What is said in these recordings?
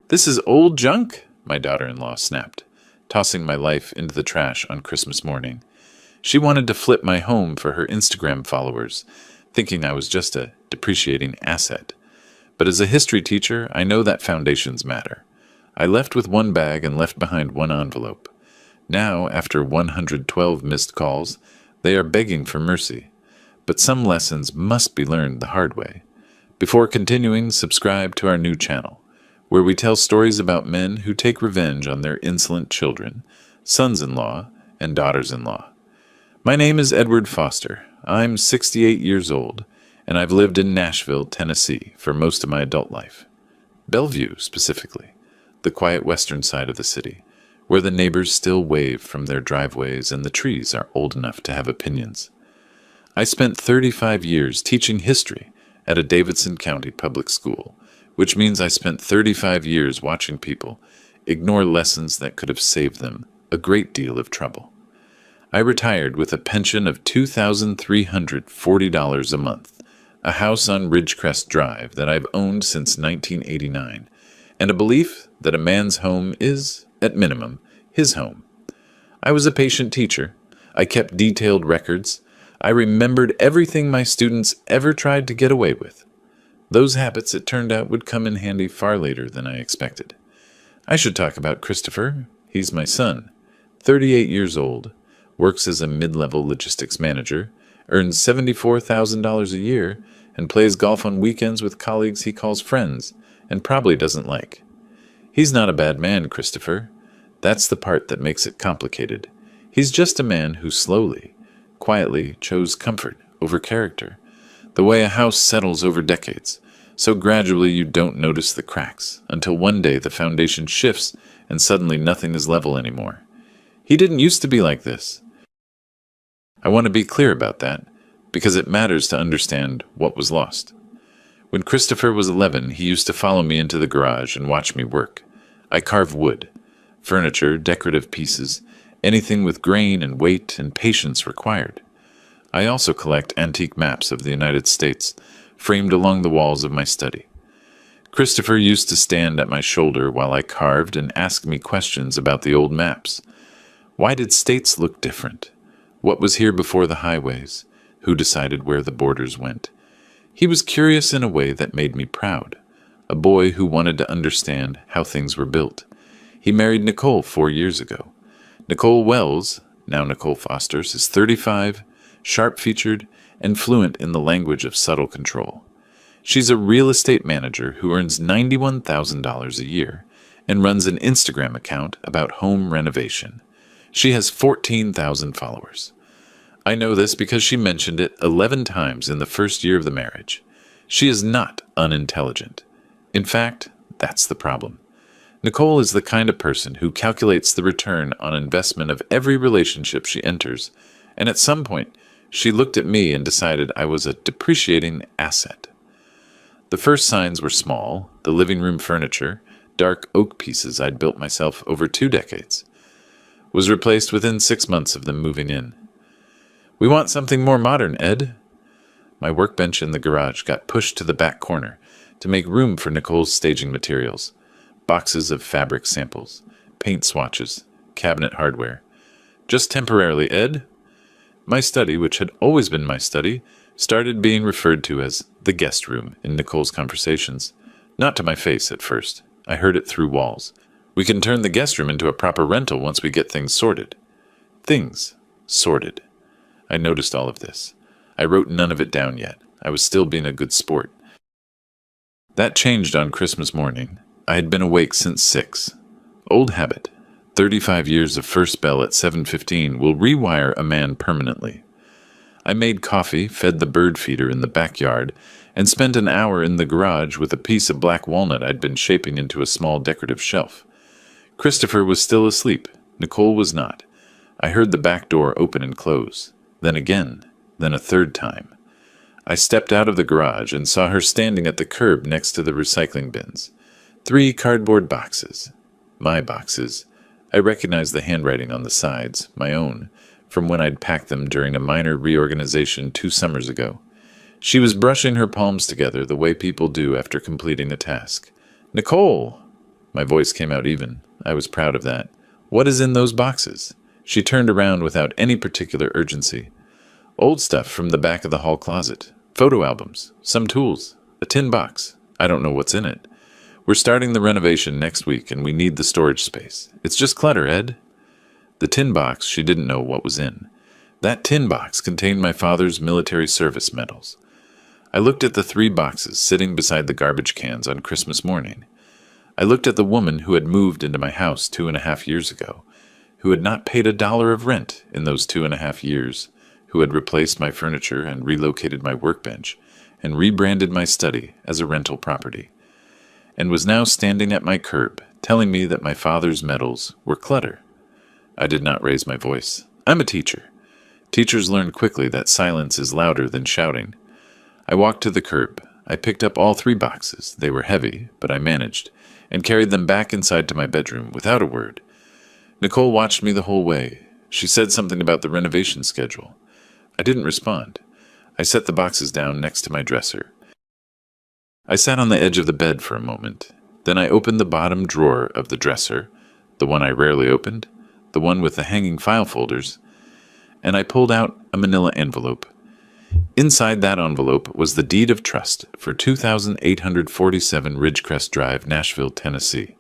"This is old junk," my daughter-in-law snapped, tossing my life into the trash on Christmas morning. She wanted to flip my home for her Instagram followers, thinking I was just a depreciating asset. But as a history teacher, I know that foundations matter. I left with one bag and left behind one envelope. Now, after 112 missed calls, they are begging for mercy. But some lessons must be learned the hard way. Before continuing, subscribe to our new channel, where we tell stories about men who take revenge on their insolent children, sons-in-law, and daughters-in-law. My name is Edward Foster. I'm 68 years old, and I've lived in Nashville, Tennessee, for most of my adult life. Bellevue, specifically, the quiet western side of the city, where the neighbors still wave from their driveways and the trees are old enough to have opinions. I spent 35 years teaching history at a Davidson County public school, which means I spent 35 years watching people ignore lessons that could have saved them a great deal of trouble. I retired with a pension of $2,340 a month, a house on Ridgecrest Drive that I've owned since 1989, and a belief that a man's home is, at minimum, his home. I was a patient teacher. I kept detailed records. I remembered everything my students ever tried to get away with. Those habits, it turned out, would come in handy far later than I expected. I should talk about Christopher. He's my son, 38 years old, works as a mid-level logistics manager, earns $74,000 a year, and plays golf on weekends with colleagues he calls friends, and probably doesn't like. He's not a bad man, Christopher. That's the part that makes it complicated. He's just a man who slowly, quietly chose comfort over character, the way a house settles over decades, so gradually you don't notice the cracks, until one day the foundation shifts and suddenly nothing is level anymore. He didn't used to be like this. I want to be clear about that, because it matters to understand what was lost. When Christopher was 11, he used to follow me into the garage and watch me work. I carve wood, furniture, decorative pieces, anything with grain and weight and patience required. I also collect antique maps of the United States, framed along the walls of my study. Christopher used to stand at my shoulder while I carved and ask me questions about the old maps. Why did states look different? What was here before the highways? Who decided where the borders went? He was curious in a way that made me proud, a boy who wanted to understand how things were built. He married Nicole 4 years ago. Nicole Wells, now Nicole Fosters, is 35, sharp-featured, and fluent in the language of subtle control. She's a real estate manager who earns $91,000 a year and runs an Instagram account about home renovation. She has 14,000 followers. I know this because she mentioned it 11 times in the first year of the marriage. She is not unintelligent. In fact, that's the problem. Nicole is the kind of person who calculates the return on investment of every relationship she enters, and at some point, she looked at me and decided I was a depreciating asset. The first signs were small, the living room furniture, dark oak pieces I'd built myself over 2 decades, was replaced within 6 months of them moving in. "We want something more modern, Ed." My workbench in the garage got pushed to the back corner to make room for Nicole's staging materials. Boxes of fabric samples, paint swatches, cabinet hardware. "Just temporarily, Ed." My study, which had always been my study, started being referred to as the guest room in Nicole's conversations. Not to my face at first. I heard it through walls. "We can turn the guest room into a proper rental once we get things sorted." Things sorted. I noticed all of this. I wrote none of it down yet. I was still being a good sport. That changed on Christmas morning. I had been awake since 6. Old habit. 35 years of first bell at 7:15 will rewire a man permanently. I made coffee, fed the bird feeder in the backyard, and spent an hour in the garage with a piece of black walnut I'd been shaping into a small decorative shelf. Christopher was still asleep. Nicole was not. I heard the back door open and close. Then again. Then a third time. I stepped out of the garage and saw her standing at the curb next to the recycling bins. 3 cardboard boxes. My boxes. I recognized the handwriting on the sides, my own, from when I'd packed them during a minor reorganization 2 summers ago. She was brushing her palms together the way people do after completing a task. "Nicole!" My voice came out even. I was proud of that. What is in those boxes? She turned around without any particular urgency. Old stuff from the back of the hall closet. Photo albums. Some tools. A tin box. I don't know what's in it. We're starting the renovation next week and we need the storage space. It's just clutter, Ed. The tin box, she didn't know what was in. That tin box contained my father's military service medals. I looked at the 3 boxes sitting beside the garbage cans on Christmas morning. I looked at the woman who had moved into my house 2.5 years ago, who had not paid $1 of rent in those 2.5 years, who had replaced my furniture and relocated my workbench, and rebranded my study as a rental property, and was now standing at my curb, telling me that my father's medals were clutter. I did not raise my voice. I'm a teacher. Teachers learn quickly that silence is louder than shouting. I walked to the curb. I picked up all 3 boxes. They were heavy, but I managed, and carried them back inside to my bedroom without a word. Nicole watched me the whole way. She said something about the renovation schedule. I didn't respond. I set the boxes down next to my dresser. I sat on the edge of the bed for a moment. Then I opened the bottom drawer of the dresser, the one I rarely opened, the one with the hanging file folders, and I pulled out a manila envelope. Inside that envelope was the deed of trust for 2847 Ridgecrest Drive, Nashville, Tennessee.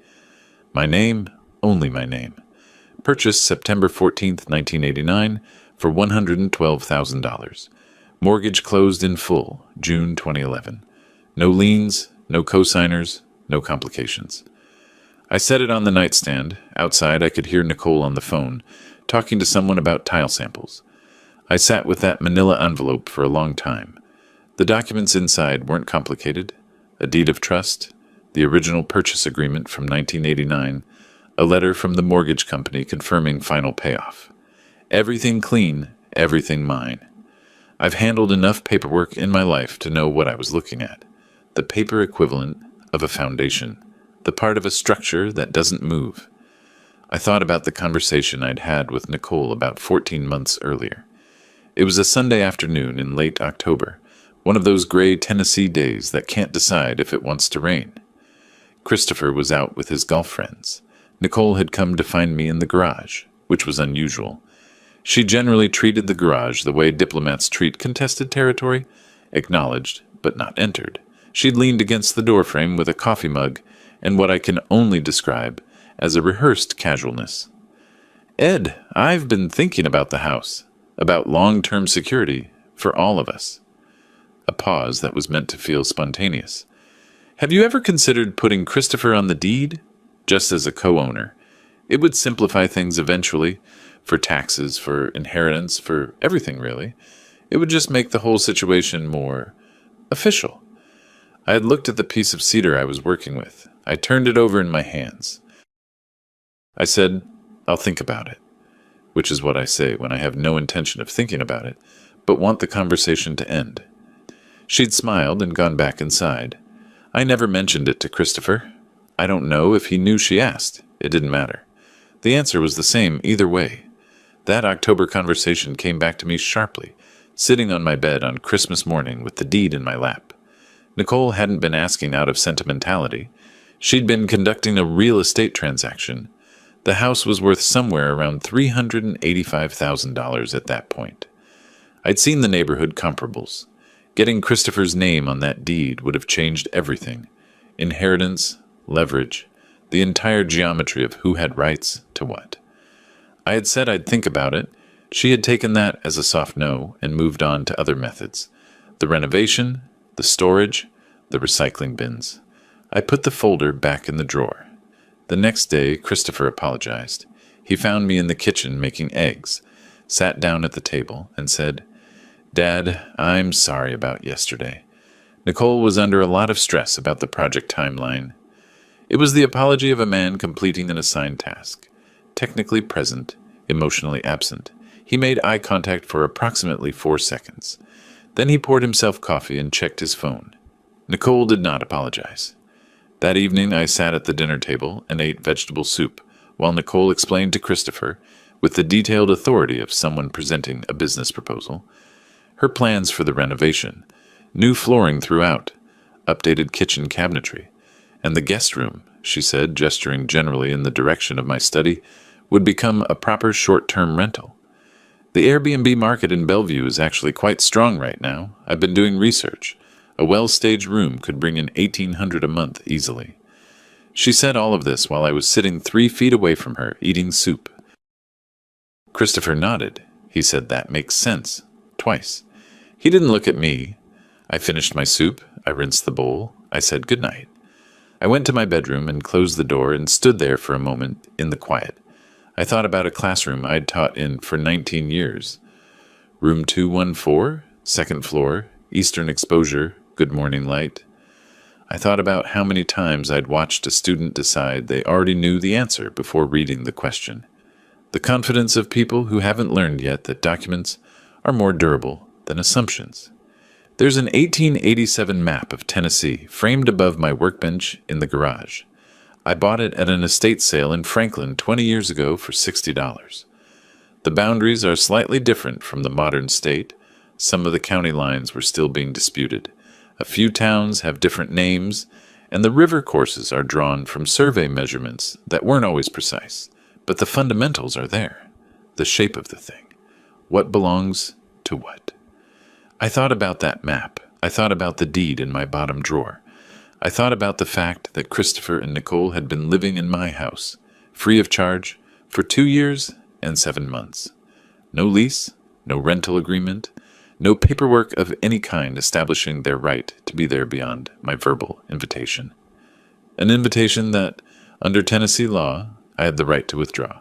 My name, only my name. Purchased September 14th, 1989 for $112,000. Mortgage closed in full, June 2011. No liens, no cosigners, no complications. I set it on the nightstand. Outside, I could hear Nicole on the phone, talking to someone about tile samples. I sat with that manila envelope for a long time. The documents inside weren't complicated. A deed of trust, the original purchase agreement from 1989, a letter from the mortgage company confirming final payoff. Everything clean, everything mine. I've handled enough paperwork in my life to know what I was looking at. The paper equivalent of a foundation, the part of a structure that doesn't move. I thought about the conversation I'd had with Nicole about 14 months earlier. It was a Sunday afternoon in late October, one of those gray Tennessee days that can't decide if it wants to rain. Christopher was out with his golf friends. Nicole had come to find me in the garage, which was unusual. She generally treated the garage the way diplomats treat contested territory, acknowledged but not entered. She'd leaned against the doorframe with a coffee mug and what I can only describe as a rehearsed casualness. Ed, I've been thinking about the house, about long-term security for all of us. A pause that was meant to feel spontaneous. Have you ever considered putting Christopher on the deed, just as a co-owner? It would simplify things eventually, for taxes, for inheritance, for everything really. It would just make the whole situation more official. I had looked at the piece of cedar I was working with. I turned it over in my hands. I said, I'll think about it, which is what I say when I have no intention of thinking about it, but want the conversation to end. She'd smiled and gone back inside. I never mentioned it to Christopher. I don't know if he knew she asked. It didn't matter. The answer was the same either way. That October conversation came back to me sharply, sitting on my bed on Christmas morning with the deed in my lap. Nicole hadn't been asking out of sentimentality. She'd been conducting a real estate transaction. The house was worth somewhere around $385,000 at that point. I'd seen the neighborhood comparables. Getting Christopher's name on that deed would have changed everything. Inheritance, leverage, the entire geometry of who had rights to what. I had said I'd think about it. She had taken that as a soft no and moved on to other methods. The renovation, the storage, the recycling bins. I put the folder back in the drawer. The next day, Christopher apologized. He found me in the kitchen making eggs, sat down at the table, and said, Dad, I'm sorry about yesterday. Nicole was under a lot of stress about the project timeline. It was the apology of a man completing an assigned task. Technically present, emotionally absent. He made eye contact for approximately 4 seconds. Then he poured himself coffee and checked his phone. Nicole did not apologize. That evening I sat at the dinner table and ate vegetable soup, while Nicole explained to Christopher, with the detailed authority of someone presenting a business proposal, her plans for the renovation, new flooring throughout, updated kitchen cabinetry, And the guest room, she said, gesturing generally in the direction of my study, would become a proper short-term rental. The Airbnb market in Bellevue is actually quite strong right now. I've been doing research. A well-staged room could bring in $1,800 a month easily. She said all of this while I was sitting 3 feet away from her, eating soup. Christopher nodded. He said, "That makes sense," twice. He didn't look at me. I finished my soup. I rinsed the bowl. I said good night. I went to my bedroom and closed the door and stood there for a moment in the quiet. I thought about a classroom I'd taught in for 19 years. Room 214, second floor, eastern exposure, good morning light. I thought about how many times I'd watched a student decide they already knew the answer before reading the question. The confidence of people who haven't learned yet that documents are more durable than assumptions. There's an 1887 map of Tennessee framed above my workbench in the garage. I bought it at an estate sale in Franklin 20 years ago for $60. The boundaries are slightly different from the modern state. Some of the county lines were still being disputed. A few towns have different names, and the river courses are drawn from survey measurements that weren't always precise. But the fundamentals are there. The shape of the thing. What belongs to what? I thought about that map. I thought about the deed in my bottom drawer. I thought about the fact that Christopher and Nicole had been living in my house, free of charge, for 2 years and 7 months. No lease, no rental agreement, no paperwork of any kind establishing their right to be there beyond my verbal invitation. An invitation that, under Tennessee law, I had the right to withdraw.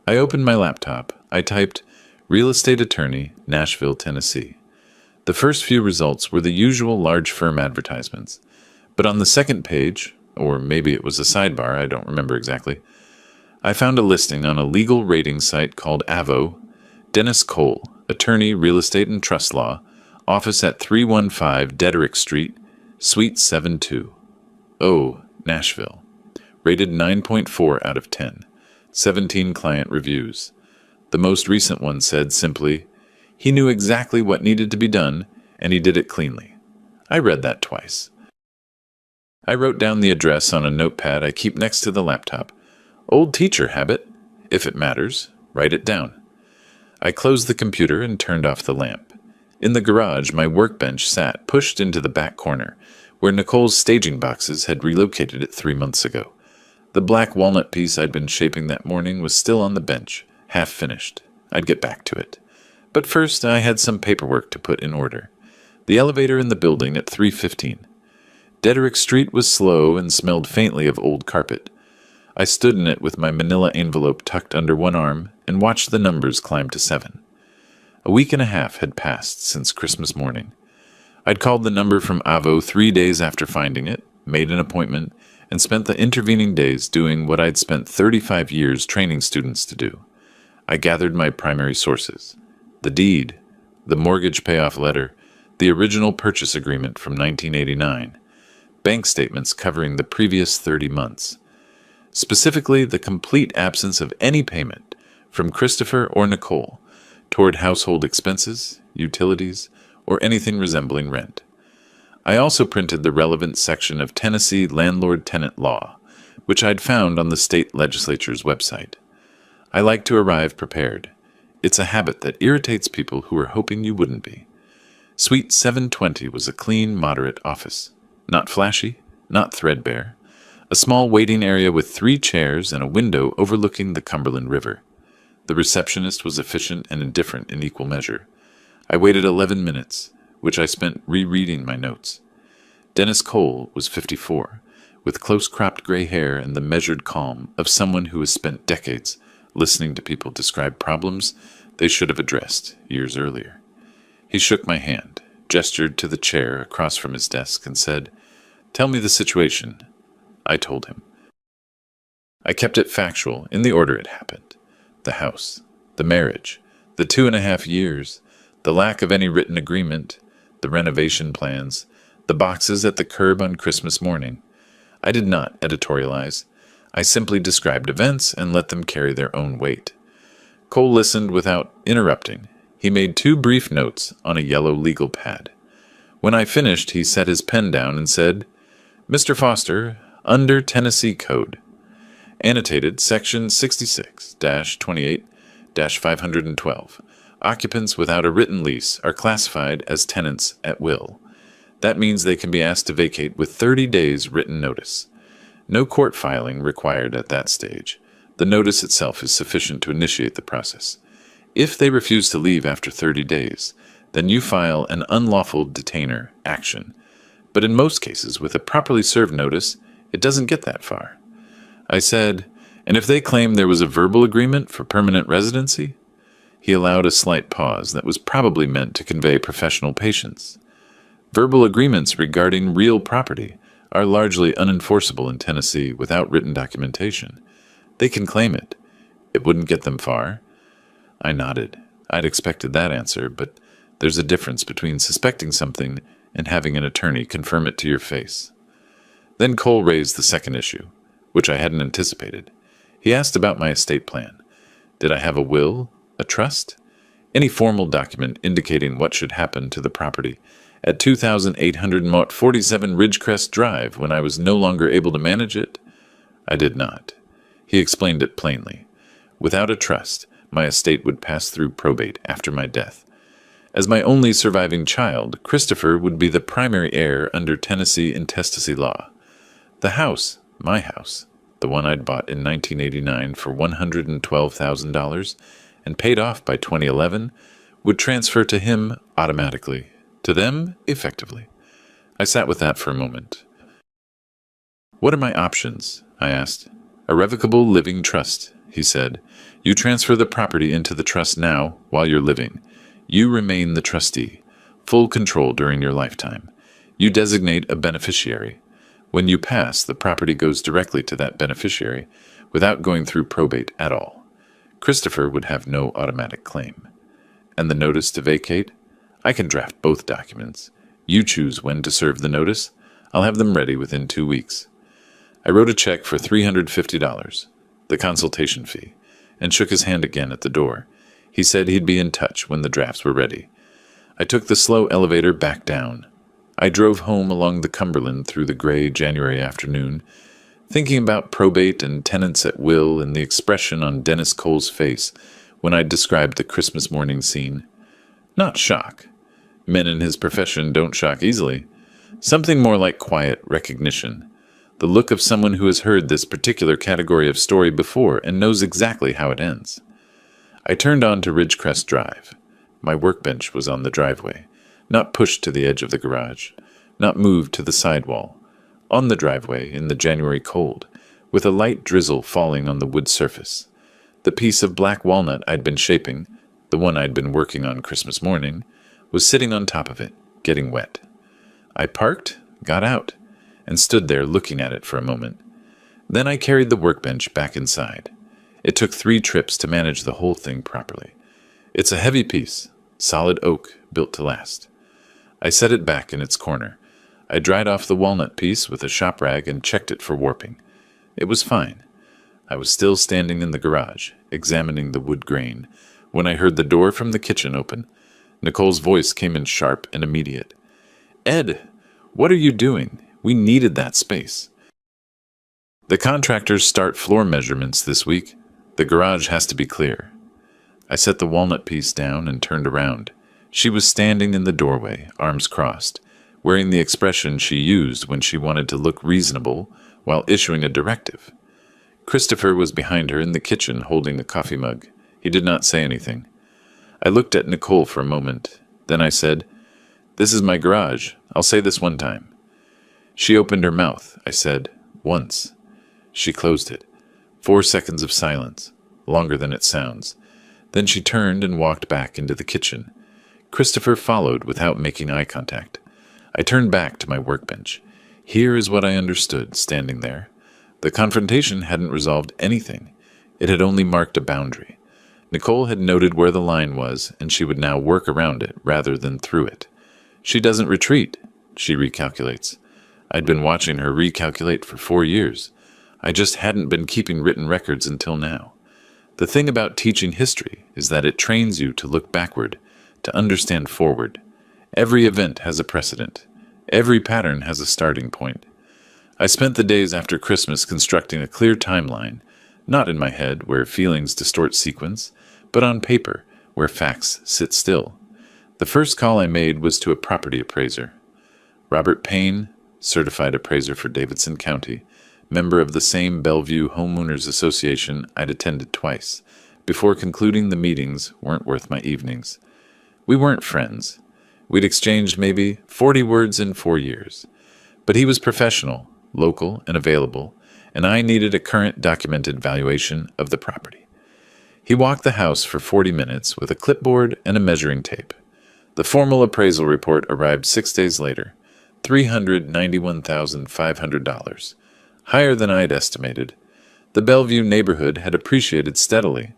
I opened my laptop. I typed, "Real estate attorney, Nashville, Tennessee." The first few results were the usual large firm advertisements. But on the second page, or maybe it was a sidebar, I don't remember exactly, I found a listing on a legal rating site called Avo, Dennis Cole, attorney, real estate and trust law, office at 315 Dederick Street, Suite 72. Oh, Nashville. Rated 9.4 out of 10. 17 client reviews. The most recent one said simply, "He knew exactly what needed to be done, and he did it cleanly." I read that twice. I wrote down the address on a notepad I keep next to the laptop. Old teacher habit. If it matters, write it down. I closed the computer and turned off the lamp. In the garage, my workbench sat pushed into the back corner, where Nicole's staging boxes had relocated it 3 months ago. The black walnut piece I'd been shaping that morning was still on the bench, half finished. I'd get back to it. But first, I had some paperwork to put in order. The elevator in the building at 3:15. Dederick Street was slow and smelled faintly of old carpet. I stood in it with my manila envelope tucked under one arm and watched the numbers climb to 7. A week and a half had passed since Christmas morning. I'd called the number from Avo 3 days after finding it, made an appointment, and spent the intervening days doing what I'd spent 35 years training students to do. I gathered my primary sources: the deed, the mortgage payoff letter, the original purchase agreement from 1989, bank statements covering the previous 30 months. Specifically, the complete absence of any payment from Christopher or Nicole toward household expenses, utilities, or anything resembling rent. I also printed the relevant section of Tennessee landlord-tenant law, which I'd found on the state legislature's website. I like to arrive prepared. It's a habit that irritates people who are hoping you wouldn't be. Suite 720 was a clean, moderate office. Not flashy, not threadbare. A small waiting area with 3 chairs and a window overlooking the Cumberland River. The receptionist was efficient and indifferent in equal measure. I waited 11 minutes, which I spent rereading my notes. Dennis Cole was 54, with close-cropped gray hair and the measured calm of someone who has spent decades listening to people describe problems they should have addressed years earlier. He shook my hand, gestured to the chair across from his desk, and said, "Tell me the situation." I told him. I kept it factual in the order it happened. The house, the marriage, the 2.5 years, the lack of any written agreement, the renovation plans, the boxes at the curb on Christmas morning. I did not editorialize. I simply described events and let them carry their own weight. Cole listened without interrupting. He made 2 brief notes on a yellow legal pad. When I finished, he set his pen down and said, "Mr. Foster, under Tennessee Code. Annotated Section 66-28-512. Occupants without a written lease are classified as tenants at will. That means they can be asked to vacate with 30 days written notice. No court filing required at that stage. The notice itself is sufficient to initiate the process. If they refuse to leave after 30 days, then you file an unlawful detainer action. But in most cases, with a properly served notice, it doesn't get that far. I said, and if they claim there was a verbal agreement for permanent residency? He allowed a slight pause that was probably meant to convey professional patience. Verbal agreements regarding real property are largely unenforceable in Tennessee without written documentation. They can claim it. It wouldn't get them far. I nodded. I'd expected that answer, but there's a difference between suspecting something and having an attorney confirm it to your face. Then Cole raised the second issue, which I hadn't anticipated. He asked about my estate plan. Did I have a will, a trust, any formal document indicating what should happen to the property at 2,847 Ridgecrest Drive when I was no longer able to manage it? I did not. He explained it plainly. Without a trust, my estate would pass through probate after my death. As my only surviving child, Christopher would be the primary heir under Tennessee intestacy law. The house, my house, the one I'd bought in 1989 for $112,000 and paid off by 2011, would transfer to him automatically, to them effectively. I sat with that for a moment. What are my options? I asked. A revocable living trust, he said. You transfer the property into the trust now while you're living. You remain the trustee, full control during your lifetime. You designate a beneficiary. When you pass, the property goes directly to that beneficiary without going through probate at all. Christopher would have no automatic claim. And the notice to vacate? I can draft both documents. You choose when to serve the notice. I'll have them ready within 2 weeks. I wrote a check for $350, the consultation fee, and shook his hand again at the door. He said he'd be in touch when the drafts were ready. I took the slow elevator back down. I drove home along the Cumberland through the gray January afternoon, thinking about probate and tenants at will and the expression on Dennis Cole's face when I described the Christmas morning scene. Not shock. Men in his profession don't shock easily. Something more like quiet recognition. The look of someone who has heard this particular category of story before and knows exactly how it ends. I turned on to Ridgecrest Drive. My workbench was on the driveway, not pushed to the edge of the garage, not moved to the sidewall, on the driveway in the January cold, with a light drizzle falling on the wood surface. The piece of black walnut I'd been shaping, the one I'd been working on Christmas morning, was sitting on top of it, getting wet. I parked, got out, and stood there looking at it for a moment. Then I carried the workbench back inside. It took 3 trips to manage the whole thing properly. It's a heavy piece, solid oak, built to last. I set it back in its corner. I dried off the walnut piece with a shop rag and checked it for warping. It was fine. I was still standing in the garage, examining the wood grain, when I heard the door from the kitchen open. Nicole's voice came in sharp and immediate. "Ed, what are you doing? We needed that space." "The contractors start floor measurements this week. The garage has to be clear." I set the walnut piece down and turned around. She was standing in the doorway, arms crossed, wearing the expression she used when she wanted to look reasonable while issuing a directive. Christopher was behind her in the kitchen holding the coffee mug. He did not say anything. I looked at Nicole for a moment. Then I said, "This is my garage. I'll say this one time." She opened her mouth. I said, "Once." She closed it. 4 seconds of silence, longer than it sounds. Then she turned and walked back into the kitchen. Christopher followed without making eye contact. I turned back to my workbench. Here is what I understood, standing there. The confrontation hadn't resolved anything. It had only marked a boundary. Nicole had noted where the line was, and she would now work around it rather than through it. She doesn't retreat. She recalculates. I'd been watching her recalculate for 4 years. I just hadn't been keeping written records until now. The thing about teaching history is that it trains you to look backward, to understand forward. Every event has a precedent. Every pattern has a starting point. I spent the days after Christmas constructing a clear timeline, not in my head where feelings distort sequence, but on paper where facts sit still. The first call I made was to a property appraiser. Robert Payne, certified appraiser for Davidson County, member of the same Bellevue Homeowners Association I'd attended twice, before concluding the meetings weren't worth my evenings. We weren't friends. We'd exchanged maybe 40 words in 4 years. But he was professional, local, and available, and I needed a current documented valuation of the property. He walked the house for 40 minutes with a clipboard and a measuring tape. The formal appraisal report arrived 6 days later, $391,500, higher than I'd estimated. The Bellevue neighborhood had appreciated steadily.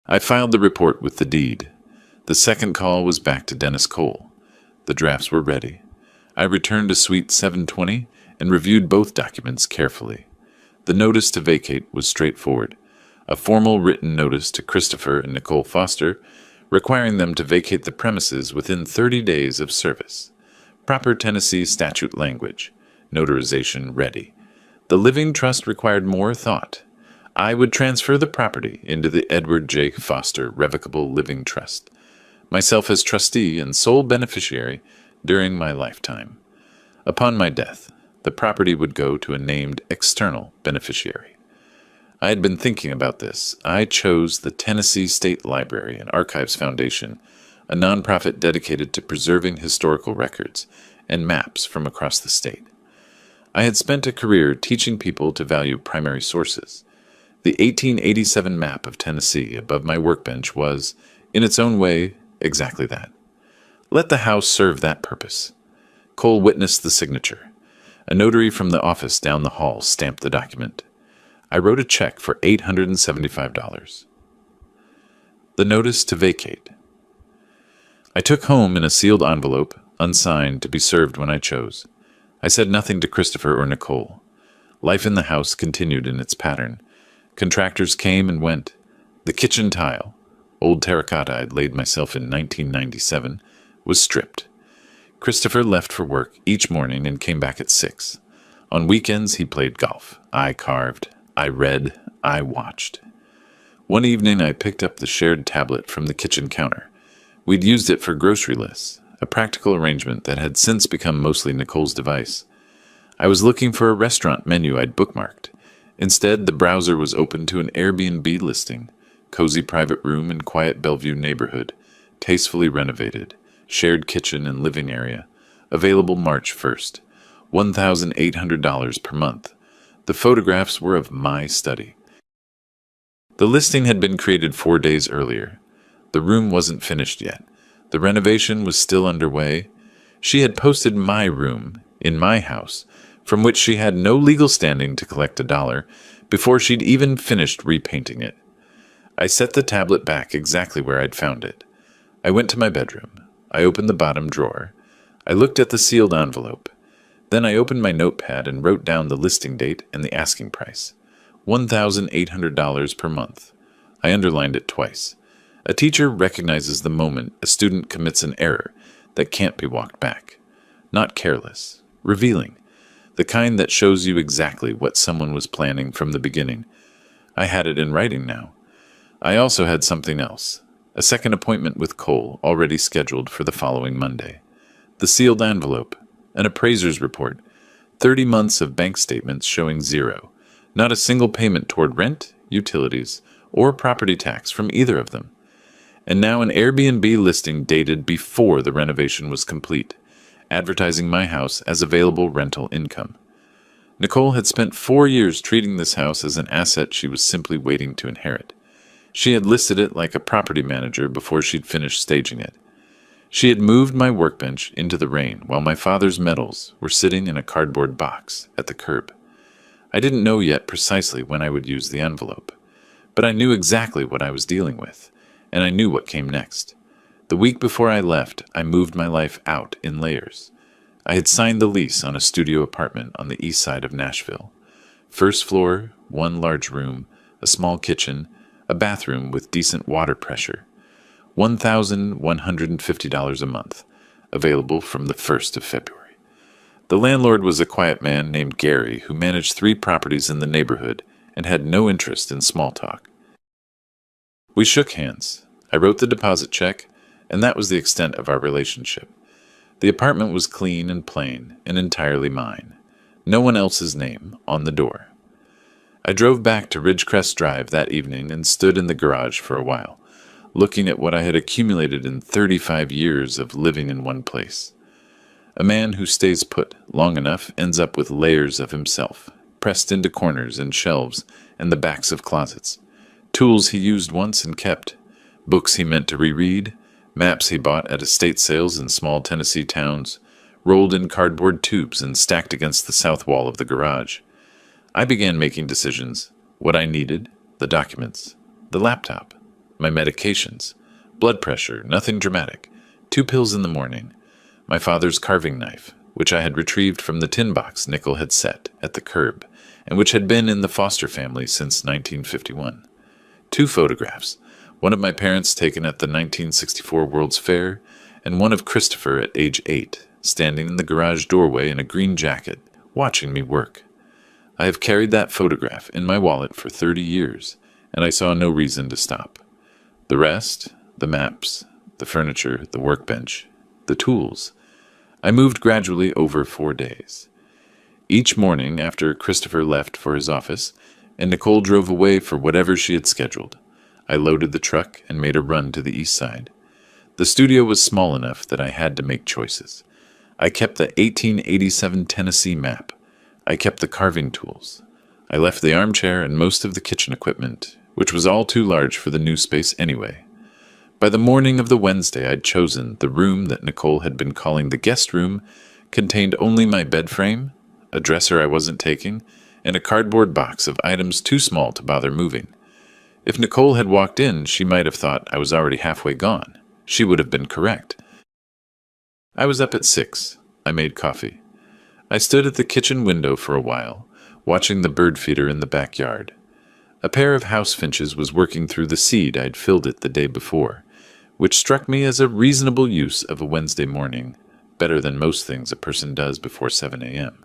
I filed the report with the deed. The second call was back to Dennis Cole. The drafts were ready. I returned to Suite 720 and reviewed both documents carefully. The notice to vacate was straightforward. A formal written notice to Christopher and Nicole Foster, requiring them to vacate the premises within 30 days of service. Proper Tennessee statute language. Notarization ready. The living trust required more thought. I would transfer the property into the Edward J. Foster Revocable Living Trust, myself as trustee and sole beneficiary during my lifetime. Upon my death, the property would go to a named external beneficiary. I had been thinking about this. I chose the Tennessee State Library and Archives Foundation, a nonprofit dedicated to preserving historical records and maps from across the state. I had spent a career teaching people to value primary sources. The 1887 map of Tennessee above my workbench was, in its own way, exactly that. Let the house serve that purpose. Cole witnessed the signature. A notary from the office down the hall stamped the document. I wrote a check for $875. The notice to vacate. I took home in a sealed envelope, unsigned, to be served when I chose. I said nothing to Christopher or Nicole. Life in the house continued in its pattern. Contractors came and went. The kitchen tile, old terracotta I'd laid myself in 1997, was stripped. Christopher left for work each morning and came back at 6. On weekends, he played golf. I carved. I read. I watched. One evening, I picked up the shared tablet from the kitchen counter. We'd used it for grocery lists, a practical arrangement that had since become mostly Nicole's device. I was looking for a restaurant menu I'd bookmarked. Instead, the browser was open to an Airbnb listing, cozy private room in quiet Bellevue neighborhood, tastefully renovated, shared kitchen and living area, available March 1st, $1,800 per month. The photographs were of my study. The listing had been created 4 days earlier. The room wasn't finished yet. The renovation was still underway. She had posted my room, in my house, from which she had no legal standing to collect $1, before she'd even finished repainting it. I set the tablet back exactly where I'd found it. I went to my bedroom. I opened the bottom drawer. I looked at the sealed envelope. Then I opened my notepad and wrote down the listing date and the asking price. $1,800 per month. I underlined it twice. A teacher recognizes the moment a student commits an error that can't be walked back. Not careless. Revealing. The kind that shows you exactly what someone was planning from the beginning. I had it in writing now. I also had something else. A second appointment with Cole, already scheduled for the following Monday. The sealed envelope. An appraiser's report. 30 months of bank statements showing zero. Not a single payment toward rent, utilities, or property tax from either of them. And now an Airbnb listing dated before the renovation was complete, advertising my house as available rental income. Nicole had spent 4 years treating this house as an asset she was simply waiting to inherit. She had listed it like a property manager before she'd finished staging it. She had moved my workbench into the rain while my father's medals were sitting in a cardboard box at the curb. I didn't know yet precisely when I would use the envelope, but I knew exactly what I was dealing with, and I knew what came next. The week before I left, I moved my life out in layers. I had signed the lease on a studio apartment on the east side of Nashville. First floor, 1 large room, a small kitchen, a bathroom with decent water pressure. $1,150 a month, available from the 1st of February. The landlord was a quiet man named Gary who managed 3 properties in the neighborhood and had no interest in small talk. We shook hands. I wrote the deposit check, and that was the extent of our relationship. The apartment was clean and plain and entirely mine. No one else's name on the door. I drove back to Ridgecrest Drive that evening and stood in the garage for a while, looking at what I had accumulated in 35 years of living in one place. A man who stays put long enough ends up with layers of himself, pressed into corners and shelves and the backs of closets. Tools he used once and kept, books he meant to reread, maps he bought at estate sales in small Tennessee towns, rolled in cardboard tubes and stacked against the south wall of the garage. I began making decisions: what I needed, the documents, the laptop, my medications, blood pressure, nothing dramatic, 2 pills in the morning, my father's carving knife, which I had retrieved from the tin box Nickel had set at the curb, and which had been in the Foster family since 1951. 2 photographs, one of my parents taken at the 1964 World's Fair, and one of Christopher at age 8, standing in the garage doorway in a green jacket, watching me work. I have carried that photograph in my wallet for 30 years, and I saw no reason to stop. The rest, the maps, the furniture, the workbench, the tools, I moved gradually over 4 days. Each morning after Christopher left for his office, and Nicole drove away for whatever she had scheduled, I loaded the truck and made a run to the east side. The studio was small enough that I had to make choices. I kept the 1887 Tennessee map. I kept the carving tools. I left the armchair and most of the kitchen equipment, which was all too large for the new space anyway. By the morning of the Wednesday I'd chosen, the room that Nicole had been calling the guest room contained only my bed frame, a dresser I wasn't taking, and a cardboard box of items too small to bother moving. If Nicole had walked in, she might have thought I was already halfway gone. She would have been correct. I was up at 6. I made coffee. I stood at the kitchen window for a while, watching the bird feeder in the backyard. A pair of house finches was working through the seed I'd filled it the day before, which struck me as a reasonable use of a Wednesday morning, better than most things a person does before 7 a.m.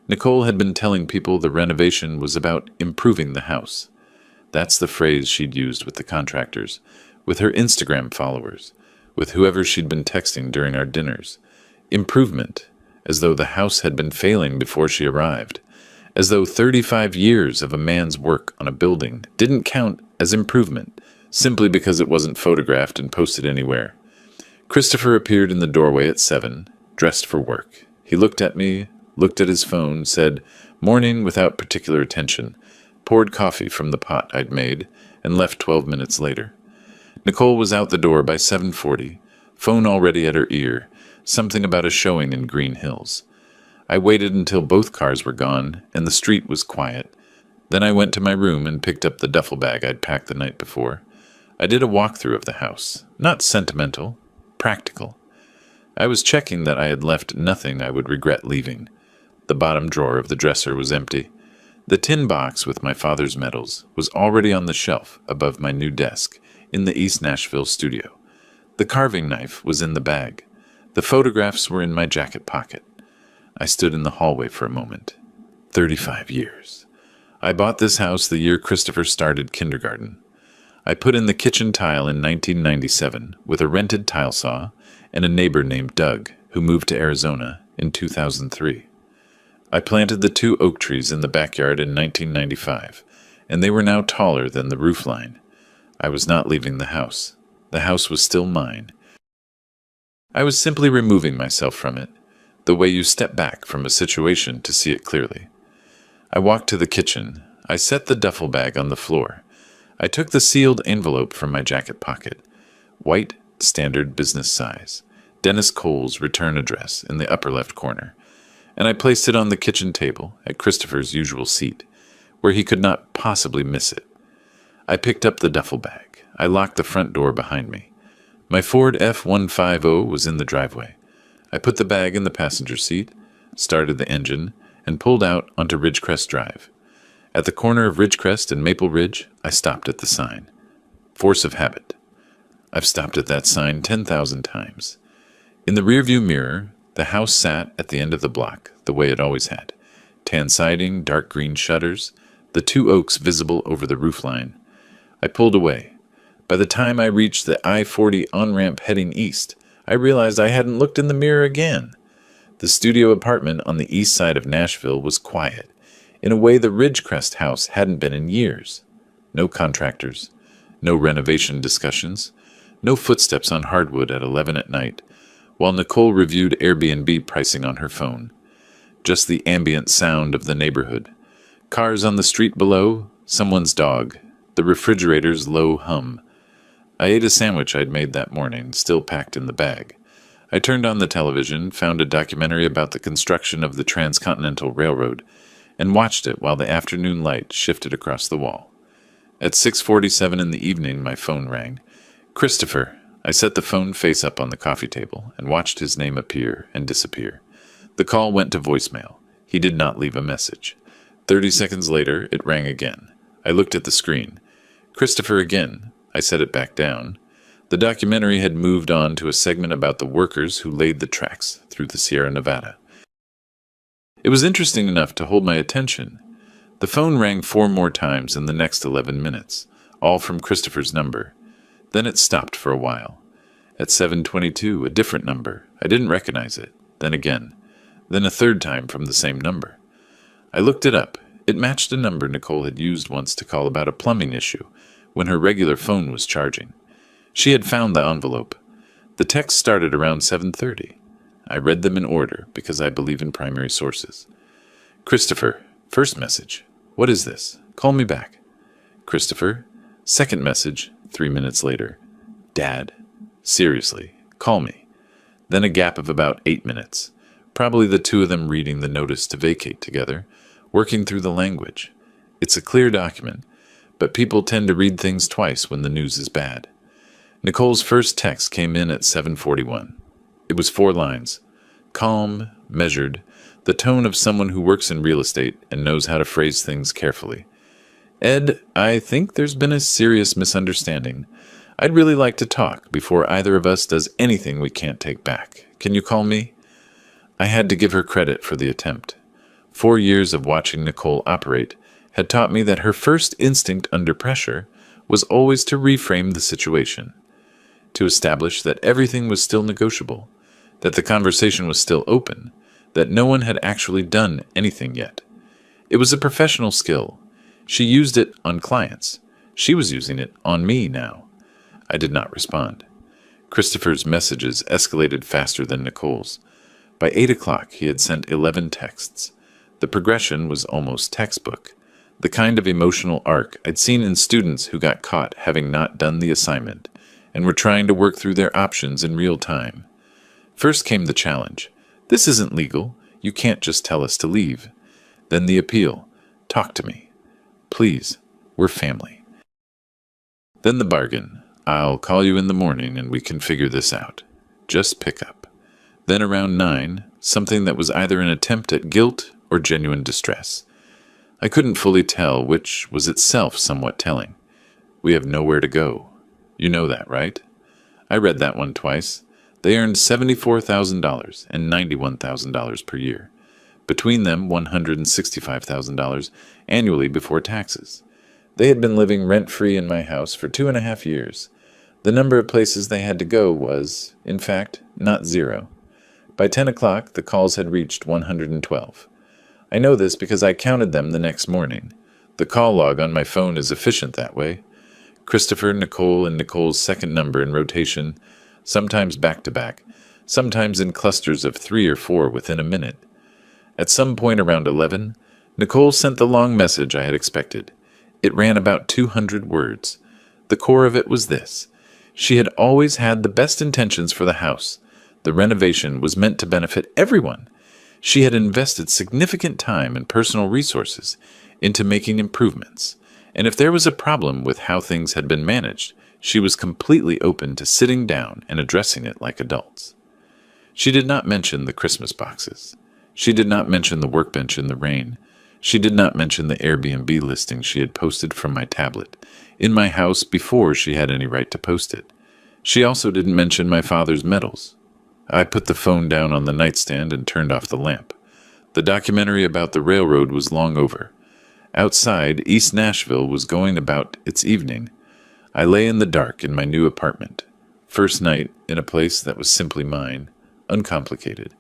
Nicole had been telling people the renovation was about improving the house. That's the phrase she'd used with the contractors, with her Instagram followers, with whoever she'd been texting during our dinners. Improvement, as though the house had been failing before she arrived, as though 35 years of a man's work on a building didn't count as improvement simply because it wasn't photographed and posted anywhere. Christopher appeared in the doorway at 7, dressed for work. He looked at me, looked at his phone, said, "Morning," without particular attention, poured coffee from the pot I'd made, and left 12 minutes later. Nicole was out the door by 7:40, phone already at her ear, something about a showing in Green Hills. I waited until both cars were gone and the street was quiet. Then I went to my room and picked up the duffel bag I'd packed the night before. I did a walkthrough of the house, not sentimental, practical. I was checking that I had left nothing I would regret leaving. The bottom drawer of the dresser was empty. The tin box with my father's medals was already on the shelf above my new desk in the East Nashville studio. The carving knife was in the bag. The photographs were in my jacket pocket. I stood in the hallway for a moment. 35 years. I bought this house the year Christopher started kindergarten. I put in the kitchen tile in 1997 with a rented tile saw and a neighbor named Doug, who moved to Arizona in 2003. I planted the 2 oak trees in the backyard in 1995, and they were now taller than the roof line. I was not leaving the house. The house was still mine. I was simply removing myself from it, the way you step back from a situation to see it clearly. I walked to the kitchen. I set the duffel bag on the floor. I took the sealed envelope from my jacket pocket. White, standard business size. Dennis Cole's return address in the upper left corner. And I placed it on the kitchen table at Christopher's usual seat, where he could not possibly miss it. I picked up the duffel bag. I locked the front door behind me. My Ford F-150 was in the driveway. I put the bag in the passenger seat, started the engine, and pulled out onto Ridgecrest Drive. At the corner of Ridgecrest and Maple Ridge, I stopped at the sign. Force of habit. I've stopped at that sign 10,000 times. In the rearview mirror, The house sat at the end of the block, the way it always had. Tan siding, dark green shutters, the two oaks visible over the roofline. I pulled away. By the time I reached the I-40 on-ramp heading east, I realized I hadn't looked in the mirror again. The studio apartment on the east side of Nashville was quiet, in a way the Ridgecrest house hadn't been in years. No contractors, no renovation discussions, no footsteps on hardwood at 11 at night, while Nicole reviewed Airbnb pricing on her phone. Just the ambient sound of the neighborhood. Cars on the street below, someone's dog, the refrigerator's low hum. I ate a sandwich I'd made that morning, still packed in the bag. I turned on the television, found a documentary about the construction of the Transcontinental Railroad, and watched it while the afternoon light shifted across the wall. At 6:47 in the evening, my phone rang. Christopher. I set the phone face up on the coffee table and watched his name appear and disappear. The call went to voicemail. He did not leave a message. 30 seconds later, it rang again. I looked at the screen. Christopher again. I set it back down. The documentary had moved on to a segment about the workers who laid the tracks through the Sierra Nevada. It was interesting enough to hold my attention. The phone rang 4 more times in the next 11 minutes, all from Christopher's number. Then it stopped for a while. At 7:22, a different number. I didn't recognize it. Then again. Then a third time from the same number. I looked it up. It matched a number Nicole had used once to call about a plumbing issue when her regular phone was charging. She had found the envelope. The text started around 7:30. I read them in order because I believe in primary sources. Christopher, first message. What is this? Call me back. Christopher, second message, 3 minutes later. Dad, seriously, call me. Then a gap of about 8 minutes. Probably the two of them reading the notice to vacate together, working through the language. It's a clear document, but people tend to read things twice when the news is bad. Nicole's first text came in at 7:41. It was 4 lines. Calm, measured, the tone of someone who works in real estate and knows how to phrase things carefully. Ed, I think there's been a serious misunderstanding. I'd really like to talk before either of us does anything we can't take back. Can you call me? I had to give her credit for the attempt. 4 years of watching Nicole operate had taught me that her first instinct under pressure was always to reframe the situation, to establish that everything was still negotiable, that the conversation was still open, that no one had actually done anything yet. It was a professional skill. She used it on clients. She was using it on me now. I did not respond. Christopher's messages escalated faster than Nicole's. By 8 o'clock, he had sent 11 texts. The progression was almost textbook, the kind of emotional arc I'd seen in students who got caught having not done the assignment and were trying to work through their options in real time. First came the challenge. This isn't legal. You can't just tell us to leave. Then the appeal. Talk to me. Please. We're family. Then the bargain. I'll call you in the morning and we can figure this out. Just pick up. Then around 9, something that was either an attempt at guilt or genuine distress. I couldn't fully tell, which was itself somewhat telling. We have nowhere to go. You know that, right? I read that one twice. They earned $74,000 and $91,000 per year. Between them, $165,000 annually before taxes. They had been living rent-free in my house for 2.5 years. The number of places they had to go was, in fact, not 0. By 10 o'clock, the calls had reached 112. I know this because I counted them the next morning. The call log on my phone is efficient that way. Christopher, Nicole, and Nicole's second number in rotation, sometimes back-to-back, sometimes in clusters of 3 or 4 within a minute. At some point around 11, Nicole sent the long message I had expected. It ran about 200 words. The core of it was this. She had always had the best intentions for the house. The renovation was meant to benefit everyone. She had invested significant time and personal resources into making improvements, and if there was a problem with how things had been managed, she was completely open to sitting down and addressing it like adults. She did not mention the Christmas boxes. She did not mention the workbench in the rain. She did not mention the Airbnb listing she had posted from my tablet in my house before she had any right to post it. She also didn't mention my father's medals. I put the phone down on the nightstand and turned off the lamp. The documentary about the railroad was long over. Outside, East Nashville was going about its evening. I lay in the dark in my new apartment. First night in a place that was simply mine, uncomplicated.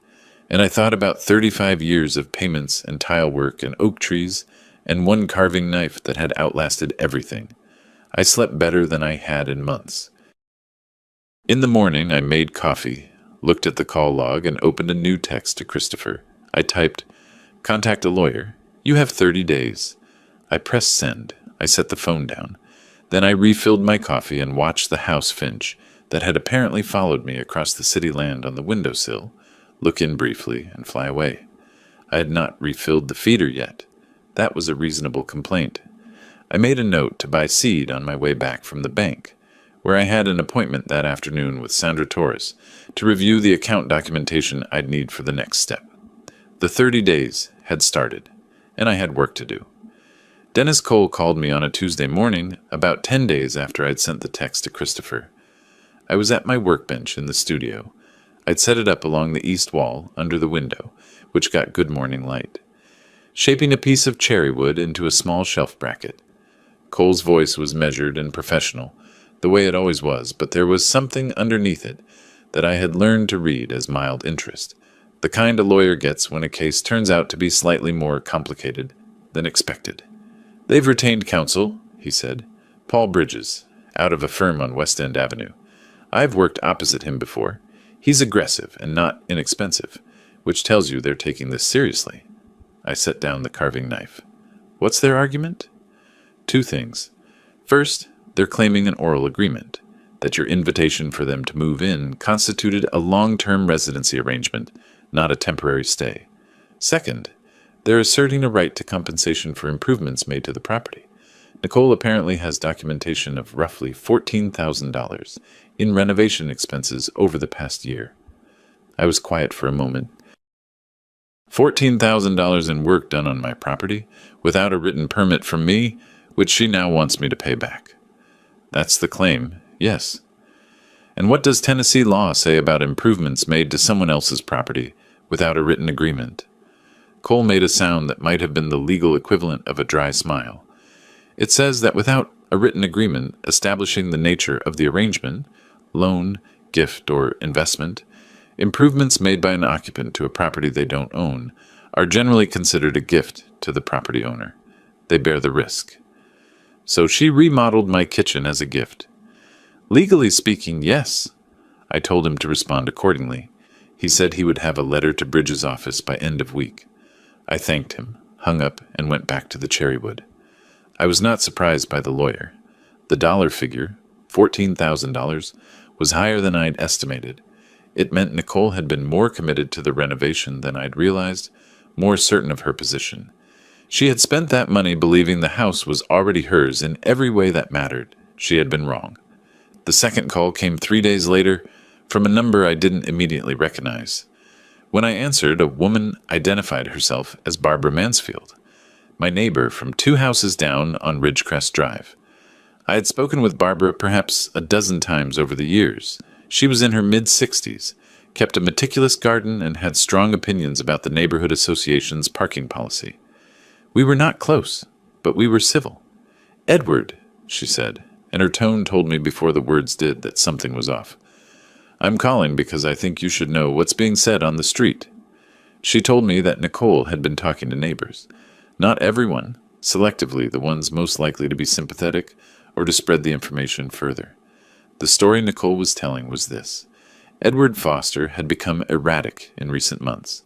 And I thought about 35 years of payments and tile work and oak trees and one carving knife that had outlasted everything. I slept better than I had in months. In the morning, I made coffee, looked at the call log, and opened a new text to Christopher. I typed, "Contact a lawyer. You have 30 days." I pressed send. I set the phone down. Then I refilled my coffee and watched the house finch that had apparently followed me across the city land on the windowsill, look in briefly and fly away. I had not refilled the feeder yet. That was a reasonable complaint. I made a note to buy seed on my way back from the bank, where I had an appointment that afternoon with Sandra Torres to review the account documentation I'd need for the next step. The 30 days had started, and I had work to do. Dennis Cole called me on a Tuesday morning, about 10 days after I'd sent the text to Christopher. I was at my workbench in the studio. I'd set it up along the east wall, under the window, which got good morning light, shaping a piece of cherry wood into a small shelf bracket. Cole's voice was measured and professional, the way it always was, but there was something underneath it that I had learned to read as mild interest, the kind a lawyer gets when a case turns out to be slightly more complicated than expected. "They've retained counsel," he said. "Paul Bridges, out of a firm on West End Avenue. I've worked opposite him before. He's aggressive and not inexpensive, which tells you they're taking this seriously." I set down the carving knife. "What's their argument?" "Two things. First, they're claiming an oral agreement, that your invitation for them to move in constituted a long-term residency arrangement, not a temporary stay. Second, they're asserting a right to compensation for improvements made to the property. Nicole apparently has documentation of roughly $14,000 in renovation expenses over the past year." I was quiet for a moment. $14,000 in work done on my property, without a written permit from me, which she now wants me to pay back. That's the claim, yes. And what does Tennessee law say about improvements made to someone else's property without a written agreement? Cole made a sound that might have been the legal equivalent of a dry smile. "It says that without a written agreement establishing the nature of the arrangement, loan, gift, or investment, improvements made by an occupant to a property they don't own are generally considered a gift to the property owner. They bear the risk." So she remodeled my kitchen as a gift. "Legally speaking, yes." I told him to respond accordingly. He said he would have a letter to Bridges' office by end of week. I thanked him, hung up, and went back to the cherrywood. I was not surprised by the lawyer. The dollar figure, $14,000, was higher than I'd estimated. It meant Nicole had been more committed to the renovation than I'd realized, more certain of her position. She had spent that money believing the house was already hers in every way that mattered. She had been wrong. The second call came 3 days later from a number I didn't immediately recognize. When I answered, a woman identified herself as Barbara Mansfield, my neighbor from 2 houses down on Ridgecrest Drive. I had spoken with Barbara perhaps a dozen times over the years. She was in her mid-60s, kept a meticulous garden, and had strong opinions about the neighborhood association's parking policy. We were not close, but we were civil. "Edward," she said, and her tone told me before the words did that something was off. "I'm calling because I think you should know what's being said on the street." She told me that Nicole had been talking to neighbors. Not everyone, selectively the ones most likely to be sympathetic or to spread the information further. The story Nicole was telling was this. Edward Foster had become erratic in recent months.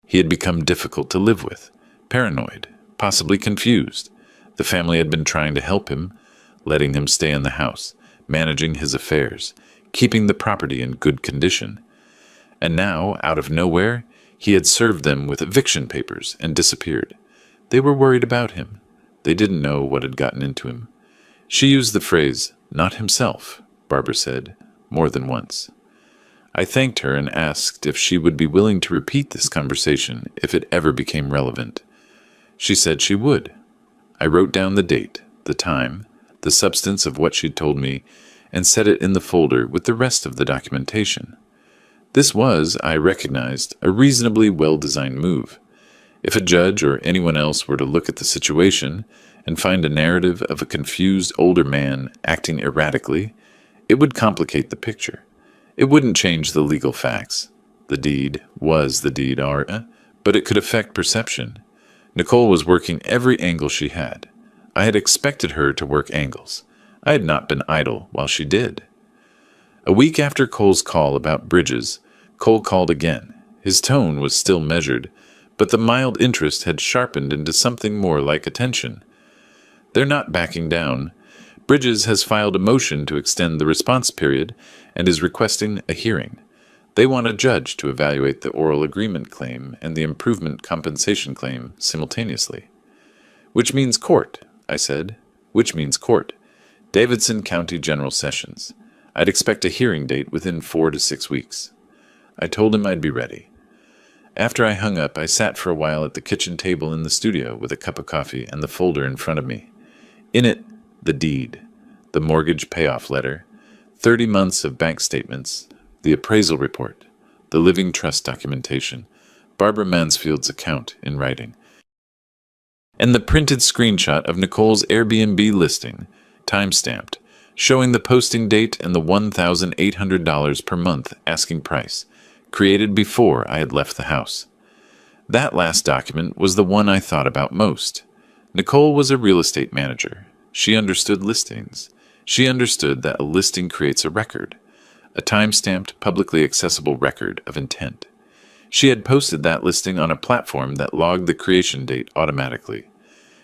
He had become difficult to live with, paranoid, possibly confused. The family had been trying to help him, letting him stay in the house, managing his affairs, keeping the property in good condition. And now, out of nowhere, he had served them with eviction papers and disappeared. They were worried about him. They didn't know what had gotten into him. She used the phrase, "not himself," Barbara said, more than once. I thanked her and asked if she would be willing to repeat this conversation if it ever became relevant. She said she would. I wrote down the date, the time, the substance of what she'd told me, and set it in the folder with the rest of the documentation. This was, I recognized, a reasonably well-designed move. If a judge or anyone else were to look at the situation and find a narrative of a confused older man acting erratically, it would complicate the picture. It wouldn't change the legal facts. The deed was the deed, but it could affect perception. Nicole was working every angle she had. I had expected her to work angles. I had not been idle while she did. A week after Cole's call about Bridges, Cole called again. His tone was still measured, but the mild interest had sharpened into something more like attention. They're not backing down. Bridges has filed a motion to extend the response period and is requesting a hearing. They want a judge to evaluate the oral agreement claim and the improvement compensation claim simultaneously. Which means court, I said. Which means court. Davidson County General Sessions. I'd expect a hearing date within 4 to 6 weeks. I told him I'd be ready. After I hung up, I sat for a while at the kitchen table in the studio with a cup of coffee and the folder in front of me. In it, the deed, the mortgage payoff letter, 30 months of bank statements, the appraisal report, the living trust documentation, Barbara Mansfield's account in writing, and the printed screenshot of Nicole's Airbnb listing, time-stamped, showing the posting date and the $1,800 per month asking price, created before I had left the house. That last document was the one I thought about most. Nicole was a real estate manager. She understood listings. She understood that a listing creates a record, a time-stamped, publicly accessible record of intent. She had posted that listing on a platform that logged the creation date automatically.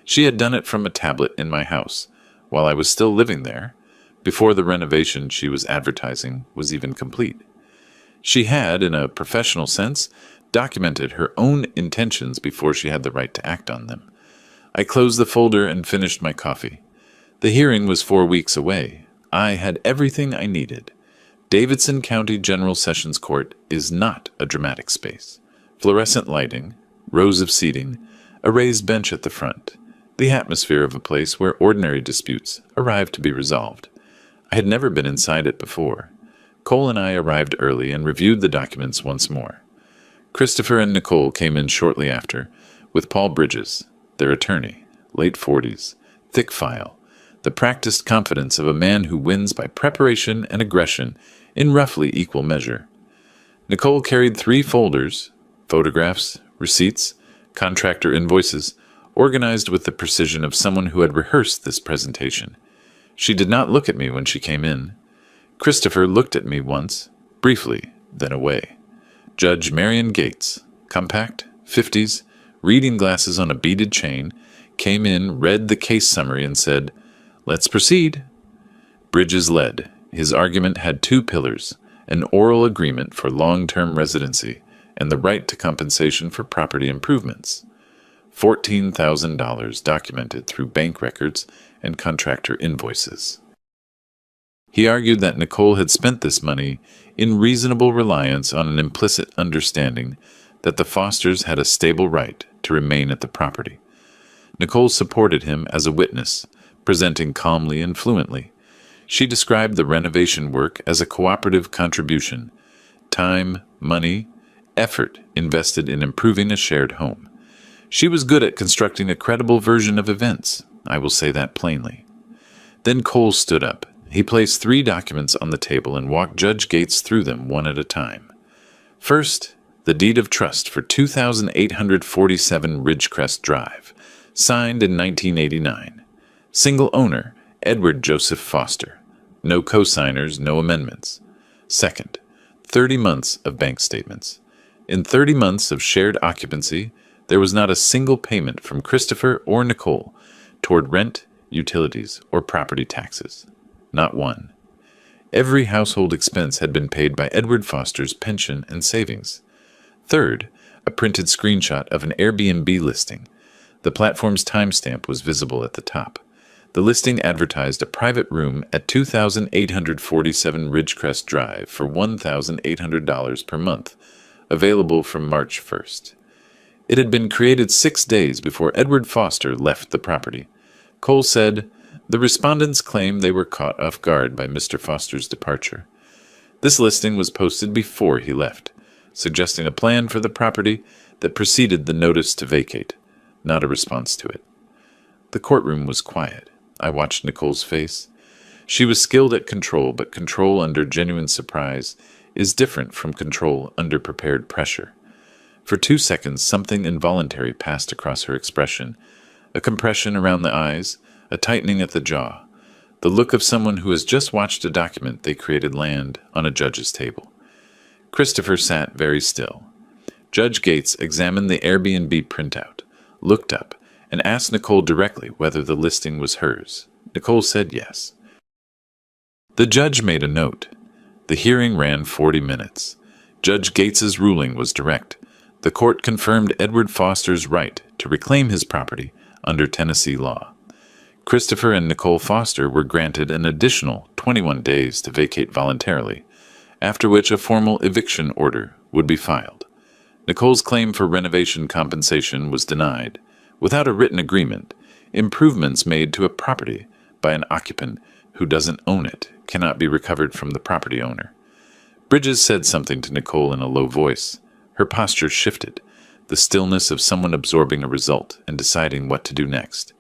She had done it from a tablet in my house, while I was still living there, before the renovation she was advertising was even complete. She had, in a professional sense, documented her own intentions before she had the right to act on them. I closed the folder and finished my coffee. The hearing was 4 weeks away. I had everything I needed. Davidson County General Sessions Court is not a dramatic space. Fluorescent lighting, rows of seating, a raised bench at the front, the atmosphere of a place where ordinary disputes arrive to be resolved. I had never been inside it before. Cole and I arrived early and reviewed the documents once more. Christopher and Nicole came in shortly after, with Paul Bridges, their attorney, late 40s, thick file, the practiced confidence of a man who wins by preparation and aggression in roughly equal measure. Nicole carried 3 folders, photographs, receipts, contractor invoices, organized with the precision of someone who had rehearsed this presentation. She did not look at me when she came in. Christopher looked at me once, briefly, then away. Judge Marion Gates, compact, 50s, reading glasses on a beaded chain, came in, read the case summary, and said, "Let's proceed." Bridges led. His argument had 2 pillars, an oral agreement for long-term residency and the right to compensation for property improvements. $14,000 documented through bank records and contractor invoices. He argued that Nicole had spent this money in reasonable reliance on an implicit understanding that the Fosters had a stable right to remain at the property. Nicole supported him as a witness, presenting calmly and fluently. She described the renovation work as a cooperative contribution, time, money, effort invested in improving a shared home. She was good at constructing a credible version of events, I will say that plainly. Then Cole stood up. He placed 3 documents on the table and walked Judge Gates through them one at a time. First, the deed of trust for 2847 Ridgecrest Drive, signed in 1989. Single owner, Edward Joseph Foster. No co-signers, no amendments. Second, 30 months of bank statements. In 30 months of shared occupancy, there was not a single payment from Christopher or Nicole toward rent, utilities, or property taxes. Not one. Every household expense had been paid by Edward Foster's pension and savings. Third, a printed screenshot of an Airbnb listing. The platform's timestamp was visible at the top. The listing advertised a private room at 2847 Ridgecrest Drive for $1,800 per month, available from March 1st. It had been created 6 days before Edward Foster left the property. Cole said, "The respondents claim they were caught off guard by Mr. Foster's departure. This listing was posted before he left, suggesting a plan for the property that preceded the notice to vacate, not a response to it. The courtroom was quiet. I watched Nicole's face. She was skilled at control, but control under genuine surprise is different from control under prepared pressure. For 2 seconds, something involuntary passed across her expression, a compression around the eyes, a tightening at the jaw, the look of someone who has just watched a document they created land on a judge's table. Christopher sat very still. Judge Gates examined the Airbnb printout, looked up, and asked Nicole directly whether the listing was hers. Nicole said yes. The judge made a note. The hearing ran 40 minutes. Judge Gates's ruling was direct. The court confirmed Edward Foster's right to reclaim his property under Tennessee law. Christopher and Nicole Foster were granted an additional 21 days to vacate voluntarily, after which a formal eviction order would be filed. Nicole's claim for renovation compensation was denied. Without a written agreement, improvements made to a property by an occupant who doesn't own it cannot be recovered from the property owner. Bridges said something to Nicole in a low voice. Her posture shifted, the stillness of someone absorbing a result and deciding what to do next.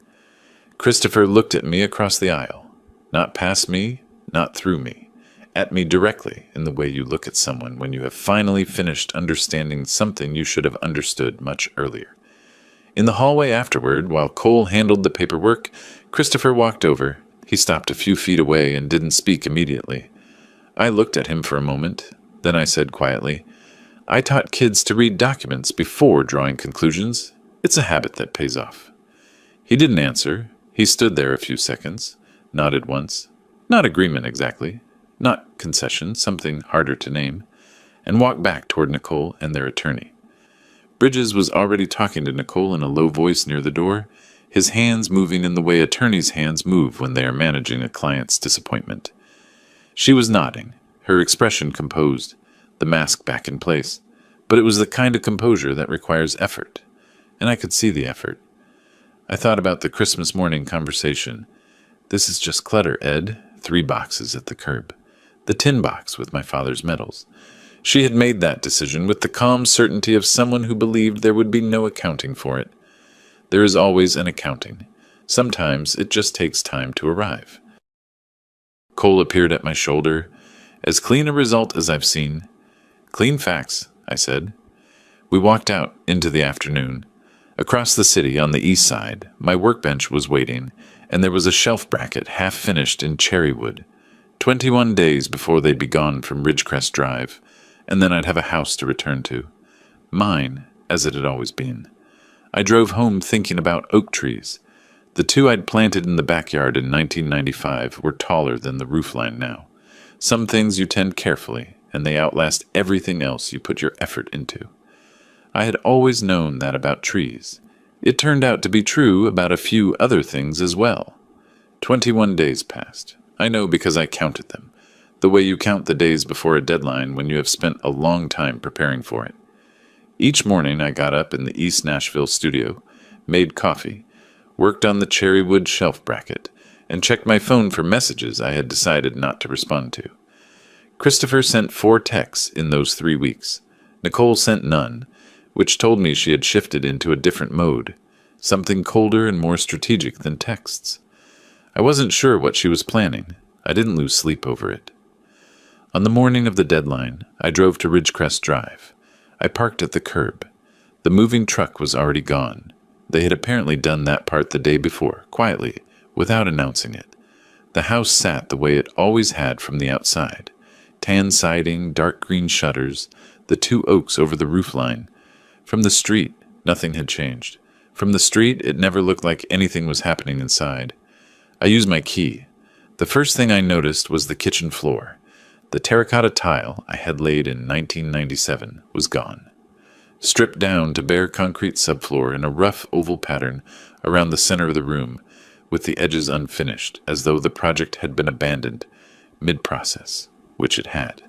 Christopher looked at me across the aisle, not past me, not through me, at me directly in the way you look at someone when you have finally finished understanding something you should have understood much earlier. In the hallway afterward, while Cole handled the paperwork, Christopher walked over. He stopped a few feet away and didn't speak immediately. I looked at him for a moment. Then I said quietly, "I taught kids to read documents before drawing conclusions. It's a habit that pays off." He didn't answer. He stood there a few seconds, nodded once. Not agreement exactly, not concession, something harder to name, and walked back toward Nicole and their attorney. Bridges was already talking to Nicole in a low voice near the door, his hands moving in the way attorneys' hands move when they are managing a client's disappointment. She was nodding, her expression composed, the mask back in place, but it was the kind of composure that requires effort, and I could see the effort. I thought about the Christmas morning conversation. "This is just clutter, Ed." 3 boxes at the curb. The tin box with my father's medals. She had made that decision with the calm certainty of someone who believed there would be no accounting for it. There is always an accounting. Sometimes it just takes time to arrive. Cole appeared at my shoulder. "As clean a result as I've seen." "Clean facts," I said. We walked out into the afternoon. Across the city on the east side, my workbench was waiting, and there was a shelf bracket half finished in cherry wood. 21 days before they'd be gone from Ridgecrest Drive, and then I'd have a house to return to. Mine, as it had always been. I drove home thinking about oak trees. The 2 I'd planted in the backyard in 1995 were taller than the roofline now. Some things you tend carefully, and they outlast everything else you put your effort into. I had always known that about trees. It turned out to be true about a few other things as well. 21 days passed. I know because I counted them, the way you count the days before a deadline when you have spent a long time preparing for it. Each morning I got up in the East Nashville studio, made coffee, worked on the cherry wood shelf bracket, and checked my phone for messages I had decided not to respond to. Christopher sent 4 texts in those 3 weeks. Nicole sent none, which told me she had shifted into a different mode, something colder and more strategic than texts. I wasn't sure what she was planning. I didn't lose sleep over it. On the morning of the deadline, I drove to Ridgecrest Drive. I parked at the curb. The moving truck was already gone. They had apparently done that part the day before, quietly, without announcing it. The house sat the way it always had from the outside. Tan siding, dark green shutters, the 2 oaks over the roofline. From the street, nothing had changed. From the street, it never looked like anything was happening inside. I used my key. The first thing I noticed was the kitchen floor. The terracotta tile I had laid in 1997 was gone. Stripped down to bare concrete subfloor in a rough oval pattern around the center of the room, with the edges unfinished, as though the project had been abandoned mid-process, which it had.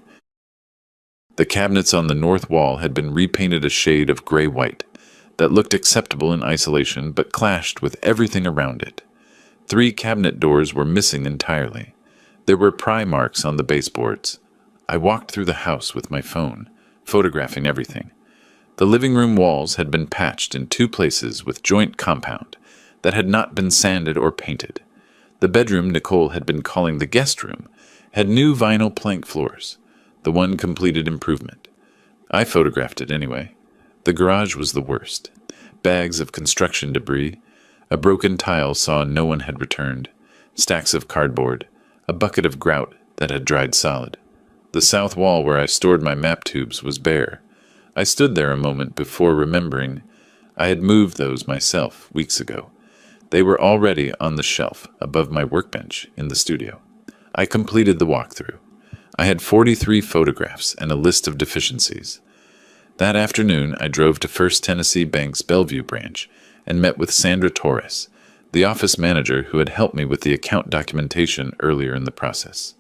The cabinets on the north wall had been repainted a shade of gray-white that looked acceptable in isolation but clashed with everything around it. 3 cabinet doors were missing entirely. There were pry marks on the baseboards. I walked through the house with my phone, photographing everything. The living room walls had been patched in 2 places with joint compound that had not been sanded or painted. The bedroom Nicole had been calling the guest room had new vinyl plank floors, the one completed improvement. I photographed it anyway. The garage was the worst. Bags of construction debris, a broken tile saw no one had returned, stacks of cardboard, a bucket of grout that had dried solid. The south wall where I stored my map tubes was bare. I stood there a moment before remembering I had moved those myself weeks ago. They were already on the shelf above my workbench in the studio. I completed the walkthrough. I had 43 photographs and a list of deficiencies. That afternoon, I drove to First Tennessee Bank's Bellevue branch and met with Sandra Torres, the office manager who had helped me with the account documentation earlier in the process.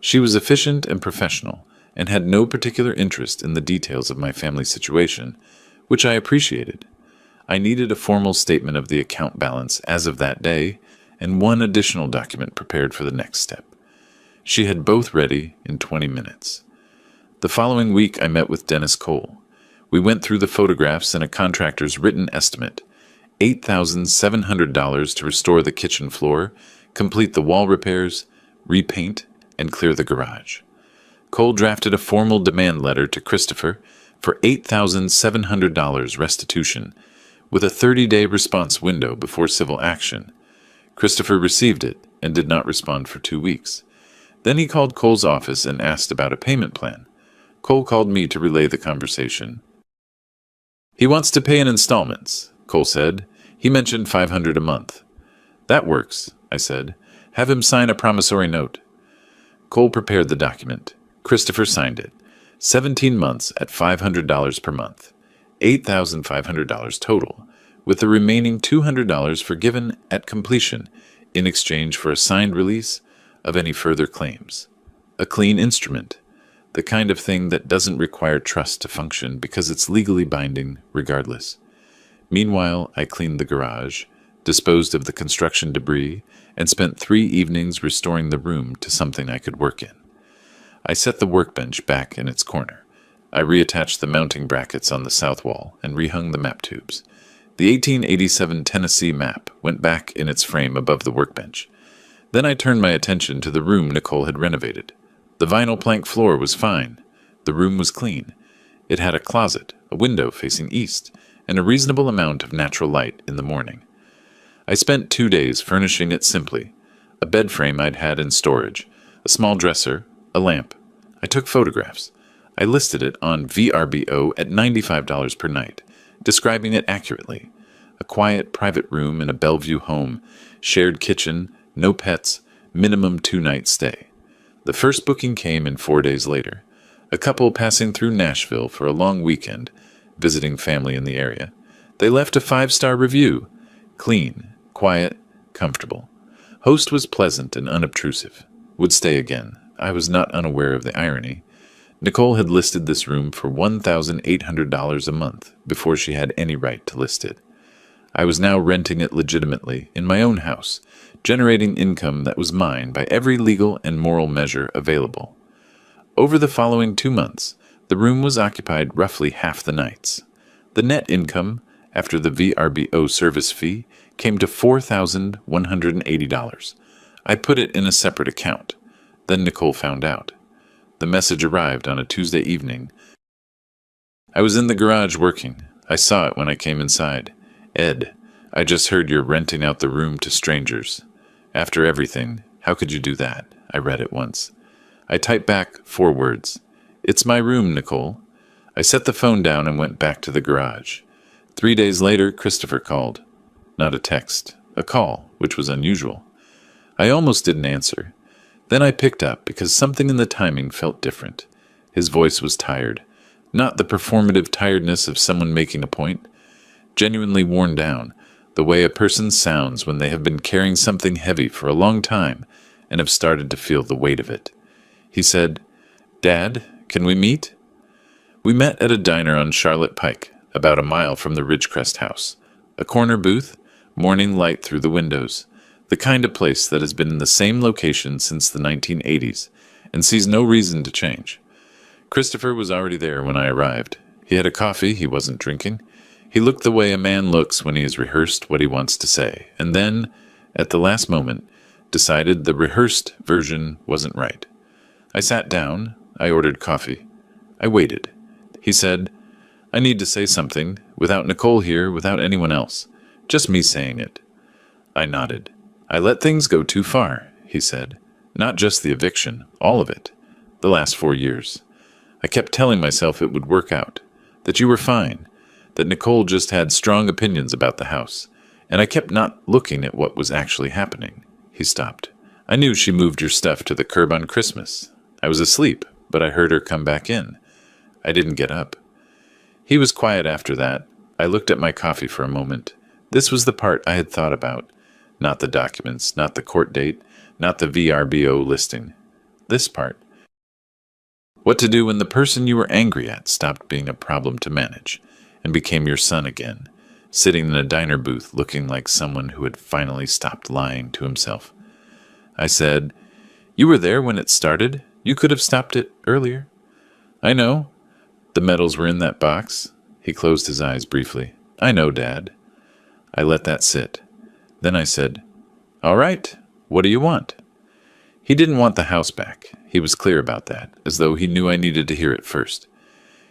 She was efficient and professional and had no particular interest in the details of my family situation, which I appreciated. I needed a formal statement of the account balance as of that day and one additional document prepared for the next step. She had both ready in 20 minutes. The following week, I met with Dennis Cole. We went through the photographs and a contractor's written estimate, $8,700 to restore the kitchen floor, complete the wall repairs, repaint, and clear the garage. Cole drafted a formal demand letter to Christopher for $8,700 restitution, with a 30-day response window before civil action. Christopher received it and did not respond for 2 weeks. Then he called Cole's office and asked about a payment plan. Cole called me to relay the conversation. "He wants to pay in installments," Cole said. "He mentioned $500 a month." "That works," I said. "Have him sign a promissory note." Cole prepared the document. Christopher signed it. 17 months at $500 per month. $8,500 total, with the remaining $200 forgiven at completion in exchange for a signed release of any further claims. A clean instrument, the kind of thing that doesn't require trust to function because it's legally binding regardless. Meanwhile, I cleaned the garage, disposed of the construction debris, and spent 3 evenings restoring the room to something I could work in. I set the workbench back in its corner. I reattached the mounting brackets on the south wall and rehung the map tubes. The 1887 Tennessee map went back in its frame above the workbench. Then I turned my attention to the room Nicole had renovated. The vinyl plank floor was fine. The room was clean. It had a closet, a window facing east, and a reasonable amount of natural light in the morning. I spent 2 days furnishing it simply. A bed frame I'd had in storage, a small dresser, a lamp. I took photographs. I listed it on VRBO at $95 per night, describing it accurately. A quiet, private room in a Bellevue home, shared kitchen, no pets, minimum 2-night stay. The first booking came in 4 days later. A couple passing through Nashville for a long weekend, visiting family in the area. They left a 5-star review. Clean, quiet, comfortable. Host was pleasant and unobtrusive. Would stay again. I was not unaware of the irony. Nicole had listed this room for $1,800 a month before she had any right to list it. I was now renting it legitimately in my own house, generating income that was mine by every legal and moral measure available. Over the following 2 months, the room was occupied roughly half the nights. The net income, after the VRBO service fee, came to $4,180. I put it in a separate account. Then Nicole found out. The message arrived on a Tuesday evening. I was in the garage working. I saw it when I came inside. "Ed, I just heard you're renting out the room to strangers. After everything, how could you do that?" I read it once. I typed back 4 words. "It's my room, Nicole." I set the phone down and went back to the garage. 3 days later, Christopher called. Not a text, a call, which was unusual. I almost didn't answer. Then I picked up because something in the timing felt different. His voice was tired. Not the performative tiredness of someone making a point. Genuinely worn down, the way a person sounds when they have been carrying something heavy for a long time and have started to feel the weight of it. He said, "Dad, can we meet?" We met at a diner on Charlotte Pike, about a mile from the Ridgecrest house. A corner booth, morning light through the windows. The kind of place that has been in the same location since the 1980s and sees no reason to change. Christopher was already there when I arrived. He had a coffee he wasn't drinking. He looked the way a man looks when he has rehearsed what he wants to say, and then, at the last moment, decided the rehearsed version wasn't right. I sat down. I ordered coffee. I waited. He said, "I need to say something, without Nicole here, without anyone else. Just me saying it." I nodded. "I let things go too far," he said. "Not just the eviction, all of it. The last 4 years. I kept telling myself it would work out, that you were fine, that Nicole just had strong opinions about the house, and I kept not looking at what was actually happening." He stopped. "I knew she moved your stuff to the curb on Christmas. I was asleep, but I heard her come back in. I didn't get up." He was quiet after that. I looked at my coffee for a moment. This was the part I had thought about. Not the documents, not the court date, not the VRBO listing. This part. What to do when the person you were angry at stopped being a problem to manage and became your son again, sitting in a diner booth looking like someone who had finally stopped lying to himself. I said, "You were there when it started. You could have stopped it earlier." "I know. The medals were in that box." He closed his eyes briefly. "I know, Dad." I let that sit. Then I said, "All right, what do you want?" He didn't want the house back. He was clear about that, as though he knew I needed to hear it first.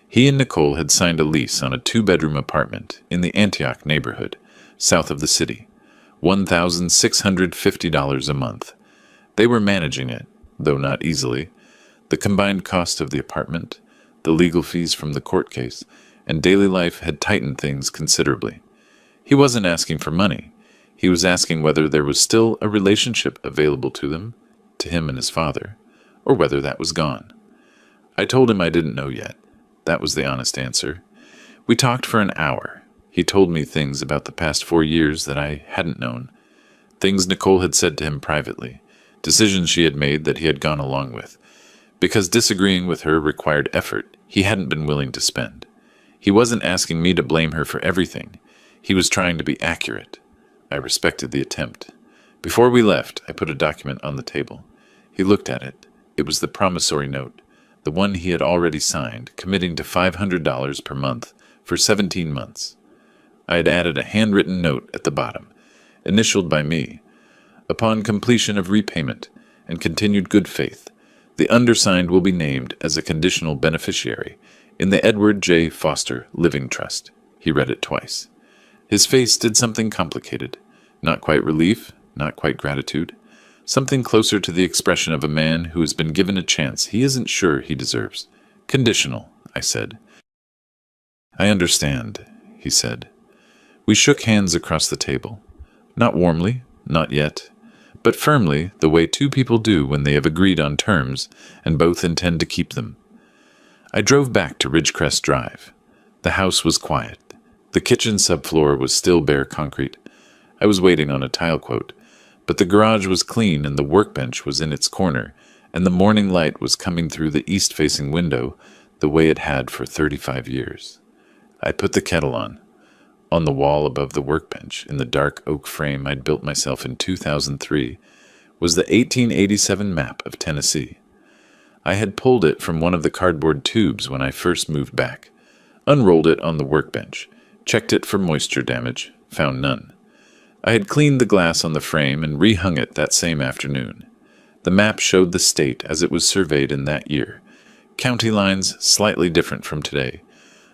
He and Nicole had signed a lease on a 2-bedroom apartment in the Antioch neighborhood, south of the city, $1,650 a month. They were managing it, though not easily. The combined cost of the apartment, the legal fees from the court case, and daily life had tightened things considerably. He wasn't asking for money. He was asking whether there was still a relationship available to them, to him and his father, or whether that was gone. I told him I didn't know yet. That was the honest answer. We talked for an hour. He told me things about the past 4 years that I hadn't known, things Nicole had said to him privately, decisions she had made that he had gone along with, because disagreeing with her required effort he hadn't been willing to spend. He wasn't asking me to blame her for everything. He was trying to be accurate. I respected the attempt. Before we left, I put a document on the table. He looked at it. It was the promissory note, the one he had already signed, committing to $500 per month for 17 months. I had added a handwritten note at the bottom, initialed by me. Upon completion of repayment and continued good faith, the undersigned will be named as a conditional beneficiary in the Edward J. Foster Living Trust. He read it twice. His face did something complicated. Not quite relief, not quite gratitude. Something closer to the expression of a man who has been given a chance he isn't sure he deserves. "Conditional," I said. "I understand," he said. We shook hands across the table. Not warmly, not yet, but firmly, the way two people do when they have agreed on terms and both intend to keep them. I drove back to Ridgecrest Drive. The house was quiet. The kitchen subfloor was still bare concrete. I was waiting on a tile quote, but the garage was clean and the workbench was in its corner, and the morning light was coming through the east-facing window the way it had for 35 years. I put the kettle on. On the wall above the workbench, in the dark oak frame I'd built myself in 2003, was the 1887 map of Tennessee. I had pulled it from one of the cardboard tubes when I first moved back, unrolled it on the workbench, checked it for moisture damage, found none. I had cleaned the glass on the frame and rehung it that same afternoon. The map showed the state as it was surveyed in that year. County lines slightly different from today.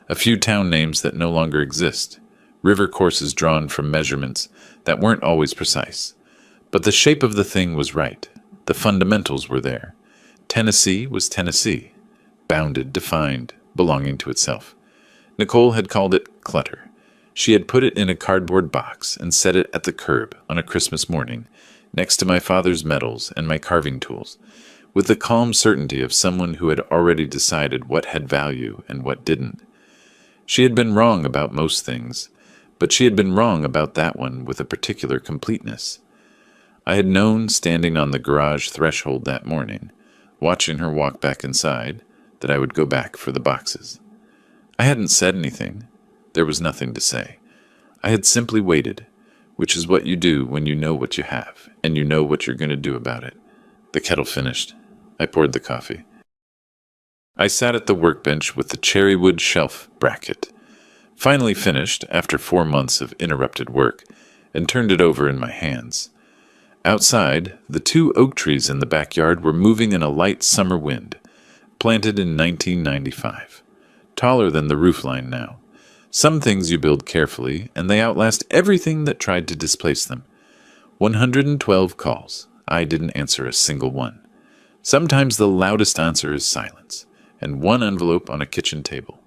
A few town names that no longer exist. River courses drawn from measurements that weren't always precise. But the shape of the thing was right. The fundamentals were there. Tennessee was Tennessee. Bounded, defined, belonging to itself. Nicole had called it clutter. She had put it in a cardboard box and set it at the curb on a Christmas morning, next to my father's medals and my carving tools, with the calm certainty of someone who had already decided what had value and what didn't. She had been wrong about most things, but she had been wrong about that one with a particular completeness. I had known, standing on the garage threshold that morning, watching her walk back inside, that I would go back for the boxes. I hadn't said anything. There was nothing to say. I had simply waited, which is what you do when you know what you have, and you know what you're going to do about it. The kettle finished. I poured the coffee. I sat at the workbench with the cherrywood shelf bracket, finally finished after 4 months of interrupted work, and turned it over in my hands. Outside, the 2 oak trees in the backyard were moving in a light summer wind, planted in 1995, taller than the roofline now. Some things you build carefully, and they outlast everything that tried to displace them. 112 calls. I didn't answer a single one. Sometimes the loudest answer is silence, and 1 envelope on a kitchen table.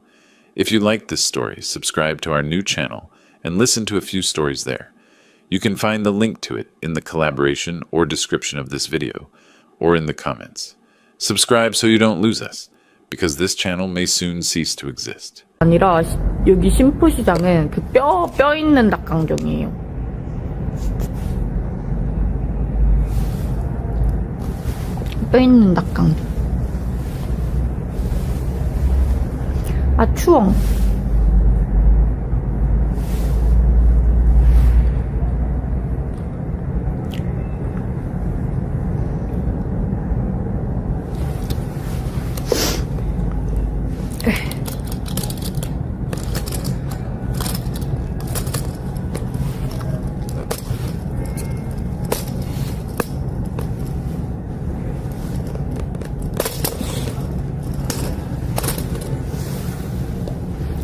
If you like this story, subscribe to our new channel and listen to a few stories there. You can find the link to it in the collaboration or description of this video, or in the comments. Subscribe so you don't lose us, because this channel may soon cease to exist. 아니라 여기 신포시장은 그 뼈 있는 닭강정이에요. 뼈 있는 닭강정. 아, 추워.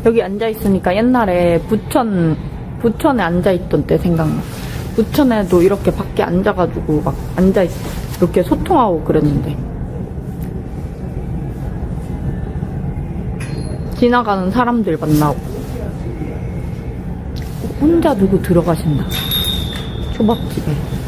여기 앉아있으니까 옛날에 부천에 앉아있던 때 생각나. 부천에도 이렇게 밖에 앉아가지고 막 앉아있어. 이렇게 소통하고 그랬는데. 지나가는 사람들 만나고. 혼자 누구 들어가신다. 초밥집에.